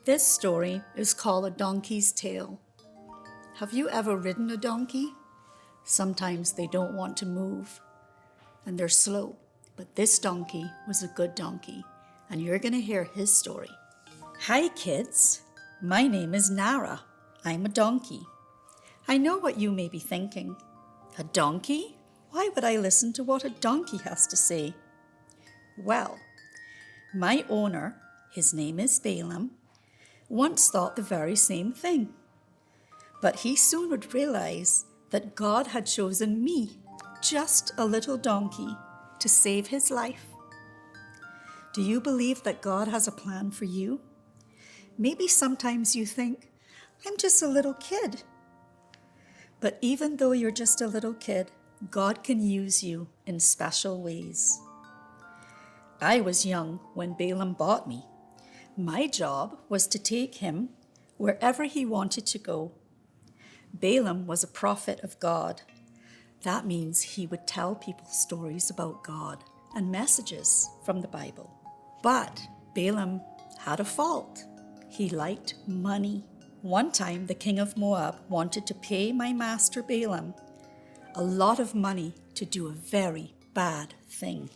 This story is called A Donkey's Tale. Have you ever ridden a donkey? Sometimes they don't want to move and they're slow, but this donkey was a good donkey, and you're going to hear his story. Hi kids, my name is Nara. I'm a donkey. I know what you may be thinking. A donkey? Why would I listen to what a donkey has to say? Well, my owner, his name is Balam, once thought the very same thing. But he soon would realize that God had chosen me, just a little donkey, to save his life. Do you believe that God has a plan for you? Maybe sometimes you think, I'm just a little kid. But even though you're just a little kid, God can use you in special ways. I was young when Balam bought me. My job was to take him wherever he wanted to go. Balam was a prophet of God. That means he would tell people stories about God and messages from the Bible. But Balam had a fault. He liked money. One time, the king of Moab wanted to pay my master Balam a lot of money to do a very bad thing.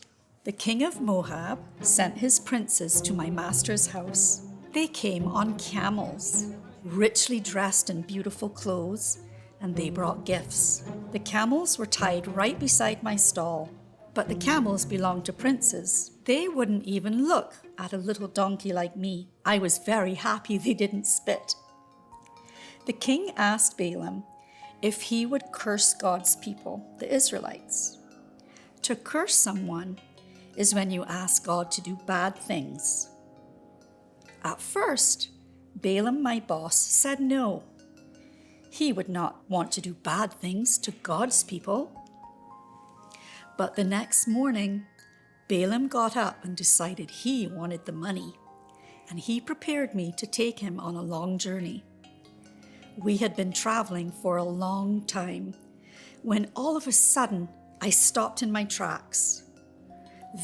The king of Moab sent his princes to my master's house. They came on camels, richly dressed in beautiful clothes, and they brought gifts. The camels were tied right beside my stall, but the camels belonged to princes. They wouldn't even look at a little donkey like me. I was very happy they didn't spit. The king asked Balam if he would curse God's people, the Israelites. To curse someone is when you ask God to do bad things. At first, Balam, my boss, said no. He would not want to do bad things to God's people. But the next morning, Balam got up and decided he wanted the money, and he prepared me to take him on a long journey. We had been traveling for a long time when all of a sudden I stopped in my tracks.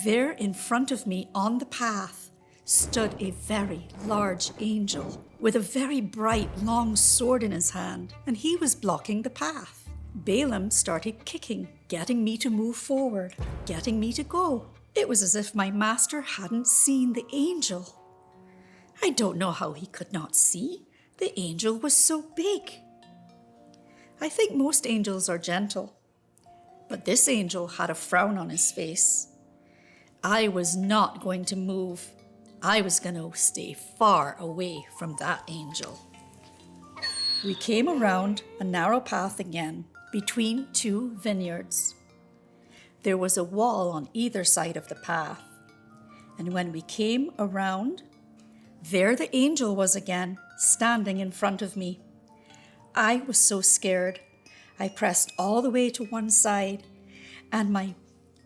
There in front of me on the path stood a very large angel with a very bright long sword in his hand, and he was blocking the path. Balam started kicking, getting me to move forward, getting me to go. It was as if my master hadn't seen the angel. I don't know how he could not see. The angel was so big. I think most angels are gentle, but this angel had a frown on his face. I was not going to move. I was going to stay far away from that angel. We came around a narrow path again between two vineyards. There was a wall on either side of the path. And when we came around, there the angel was again, standing in front of me. I was so scared. I pressed all the way to one side, and my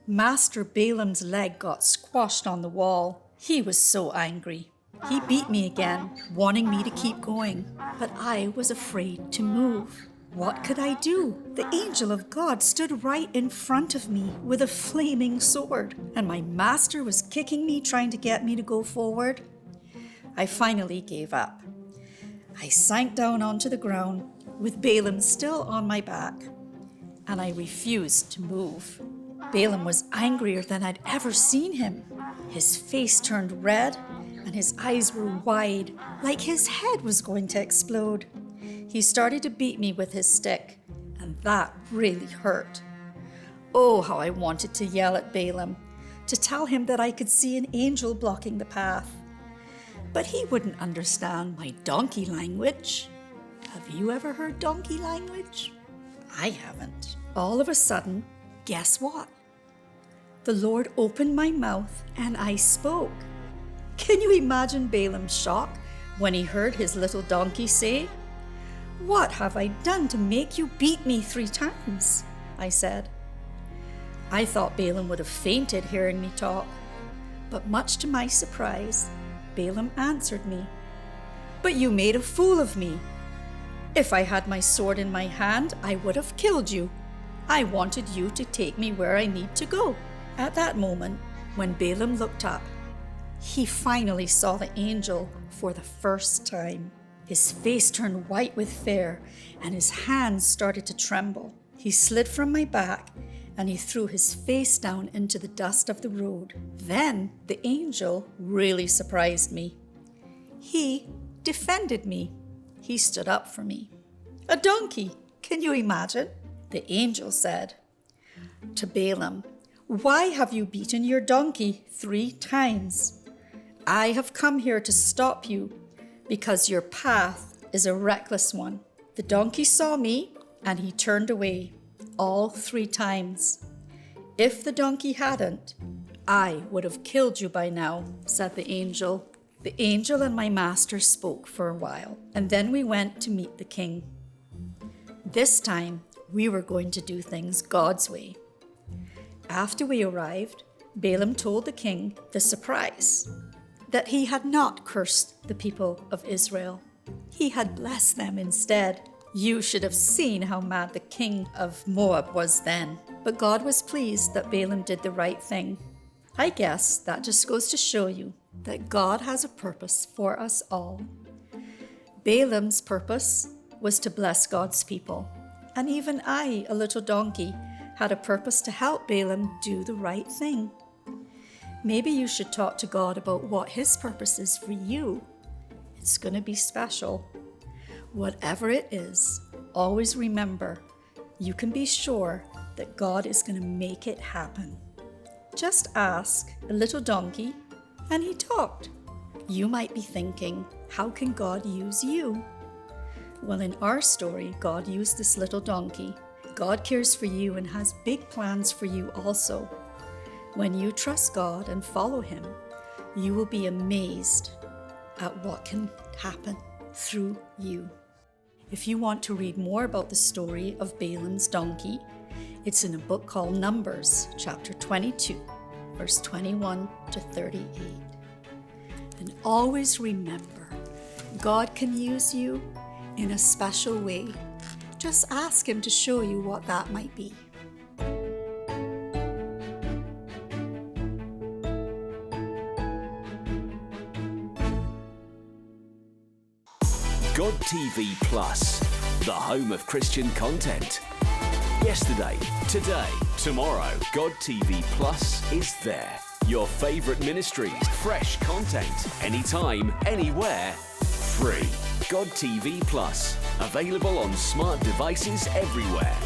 master Balam's leg got squashed on the wall. He was so angry. He beat me again, wanting me to keep going, but I was afraid to move. What could I do? The angel of God stood right in front of me with a flaming sword, and my master was kicking me, trying to get me to go forward. I finally gave up. I sank down onto the ground with Balam still on my back, and I refused to move. Balam was angrier than I'd ever seen him. His face turned red and his eyes were wide, like his head was going to explode. He started to beat me with his stick, and that really hurt. Oh, how I wanted to yell at Balam, to tell him that I could see an angel blocking the path. But he wouldn't understand my donkey language. Have you ever heard donkey language? I haven't. All of a sudden, guess what? The Lord opened my mouth and I spoke. Can you imagine Balam's shock when he heard his little donkey say, "What have I done to make you beat me 3 times?" I said. I thought Balam would have fainted hearing me talk, but much to my surprise, Balam answered me, "But you made a fool of me. If I had my sword in my hand, I would have killed you. I wanted you to take me where I need to go." At that moment, when Balam looked up, He finally saw the angel for the first time. His face turned white with fear, and his hands started to tremble. He slid from my back, and he threw his face down into the dust of the road. Then the angel really surprised me. He defended me. He stood up for me. A donkey, can you imagine? The angel said to Balaam, "Why have you beaten your donkey 3 times? I have come here to stop you because your path is a reckless one." The donkey saw me and he turned away all 3 times. "If the donkey hadn't, I would have killed you by now," said the angel. The angel and my master spoke for a while, and then we went to meet the king. This time, we were going to do things God's way. After we arrived, Balaam told the king the surprise, that he had not cursed the people of Israel. He had blessed them instead. You should have seen how mad the king of Moab was then. But God was pleased that Balaam did the right thing. I guess that just goes to show you that God has a purpose for us all. Balaam's purpose was to bless God's people. And even I, a little donkey, had a purpose to help Balaam do the right thing. Maybe you should talk to God about what his purpose is for you. It's going to be special. Whatever it is, always remember, you can be sure that God is going to make it happen. Just ask a little donkey, and he talked. You might be thinking, how can God use you? Well, in our story, God used this little donkey. God cares for you and has big plans for you also. When you trust God and follow him, you will be amazed at what can happen through you. If you want to read more about the story of Balaam's donkey, it's in a book called Numbers, chapter 22, verse 21 to 38. And always remember, God can use you in a special way. Just ask him to show you what that might be. God TV Plus, the home of Christian content. Yesterday, today, tomorrow, God TV Plus is there. Your favourite ministries, fresh content, anytime, anywhere, free. God TV Plus, available on smart devices everywhere.